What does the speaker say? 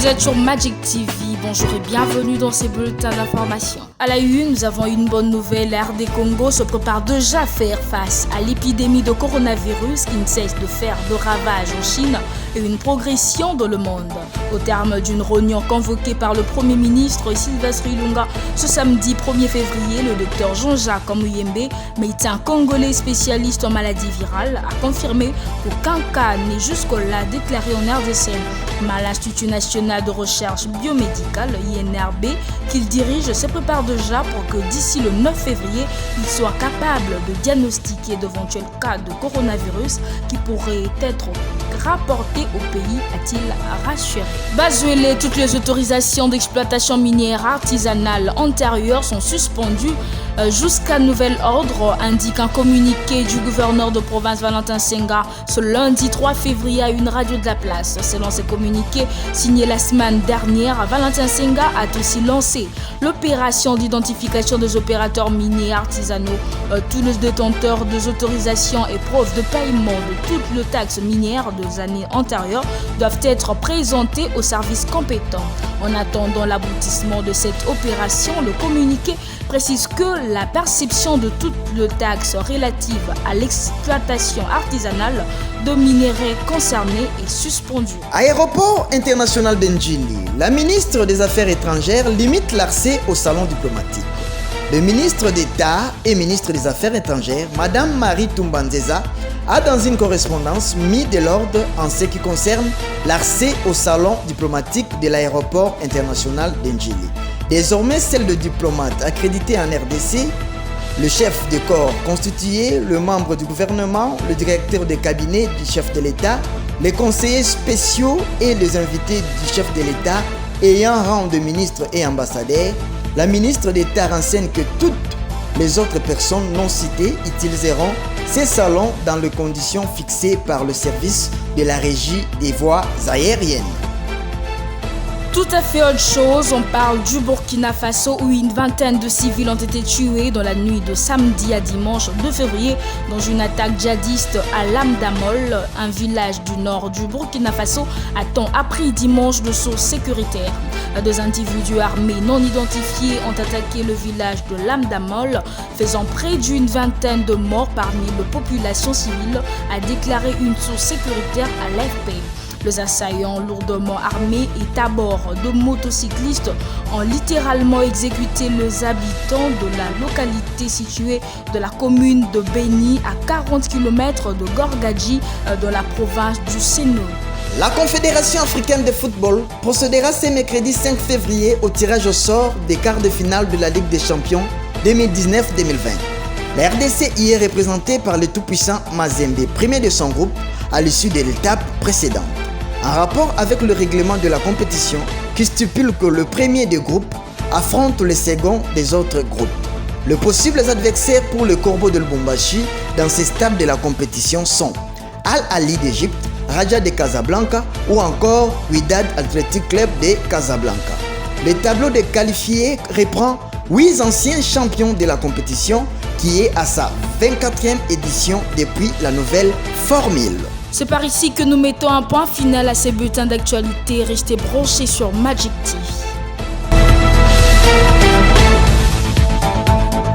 êtes sur Magic TV, bonjour et bienvenue dans ces bulletins d'information. À la une, nous avons une bonne nouvelle, la RD Congo se prépare déjà à faire face à l'épidémie de coronavirus qui ne cesse de faire de ravages en Chine et une progression dans le monde. Au terme d'une réunion convoquée par le Premier ministre Sylvestre Ilunga ce samedi 1er février, le docteur Jean-Jacques Muyembe, médecin congolais spécialiste en maladies virales, a confirmé qu'aucun cas n'est jusque-là déclaré en RDC. Mais l'Institut national de recherche biomédicale, INRB, qu'il dirige, se prépare déjà pour que d'ici le 9 février, il soit capable de diagnostiquer d'éventuels cas de coronavirus qui pourraient être rapportés au pays, a-t-il rassuré. Bazuélé, toutes les autorisations d'exploitation minière artisanale antérieures sont suspendues jusqu'à nouvel ordre, indique un communiqué du gouverneur de province Valentin Senga ce lundi 3 février à une radio de la place. Selon ces communiqués signés la semaine dernière, Valentin Senga a aussi lancé l'opération d'identification des opérateurs miniers artisanaux. Tous les détenteurs des autorisations et preuves de paiement de toutes les taxes minières des années antérieures doivent être présentés aux services compétents. En attendant l'aboutissement de cette opération, le communiqué précise que la perception de toutes les taxes relatives à l'exploitation artisanale de minerais concernés est suspendue. Aéroport international d'Ndjili, la ministre des Affaires étrangères limite l'accès au salon diplomatique. Le ministre d'État et ministre des Affaires étrangères, Madame Marie Toumbanzeza, a dans une correspondance mis de l'ordre en ce qui concerne l'accès au salon diplomatique de l'aéroport international d'Ndjili. Désormais, seuls les diplomates accrédités en RDC, le chef de corps constitué, le membre du gouvernement, le directeur de cabinet du chef de l'État, les conseillers spéciaux et les invités du chef de l'État ayant rang de ministre et ambassadeur. La ministre d'État renseigne que toutes les autres personnes non citées utiliseront ces salons dans les conditions fixées par le service de la régie des voies aériennes. Tout à fait autre chose, on parle du Burkina Faso où une vingtaine de civils ont été tués dans la nuit de samedi à dimanche 2 février dans une attaque djihadiste à Lamdamol, un village du nord du Burkina Faso, a-t-on appris dimanche de sources sécuritaires. Deux individus armés non identifiés ont attaqué le village de Lamdamol, faisant près d'une vingtaine de morts parmi la population civile, a déclaré une source sécuritaire à l'AFP. Les assaillants lourdement armés et à bord de motocyclistes ont littéralement exécuté les habitants de la localité située de la commune de Beni à 40 km de Gorgadji dans la province du Sénou. La Confédération africaine de football procédera ce mercredi 5 février au tirage au sort des quarts de finale de la Ligue des champions 2019-2020. La RDC y est représentée par le tout-puissant Mazembe, premier de son groupe à l'issue de l'étape précédente. En rapport avec le règlement de la compétition qui stipule que le premier des groupes affronte le second des autres groupes. Les possibles adversaires pour le Corbeau de Lubumbashi dans ces stades de la compétition sont Al Ahly d'Égypte, Raja de Casablanca ou encore Wydad Athletic Club de Casablanca. Le tableau des qualifiés reprend 8 anciens champions de la compétition qui est à sa 24e édition depuis la nouvelle formule. C'est par ici que nous mettons un point final à ces bulletins d'actualité. Restez branchés sur Magic TV.